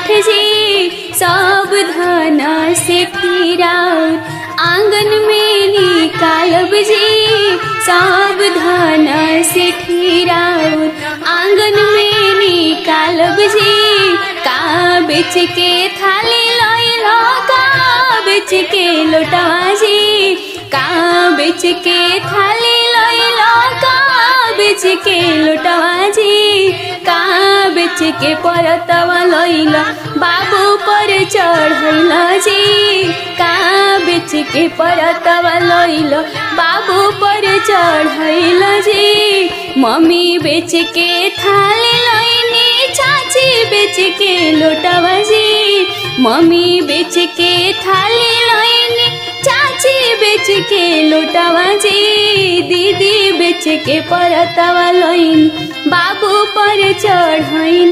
पाठ जी सब धन से ठिराउर आंगन में निकालब जी सब धन से ठिराउर आंगन में निकालब जी का बेच के थाली लइलो का बेच के लोटवा जी का बेच के थाली लइलो का बेच के लोटवा जी का बेच के परतवा लइलो बाबू पर चढ़ैल जी का बेच के परतवा लइलो बाबू पर चढ़ैल जी मम्मी बेच के थाली लइनी चाची बेच के लोटवा जी मम्मी बेच के थाली लइनी चाची बेच के लोटवा जी दीदी बेच के परतवा लइनी बाबू पर चढ़ैल।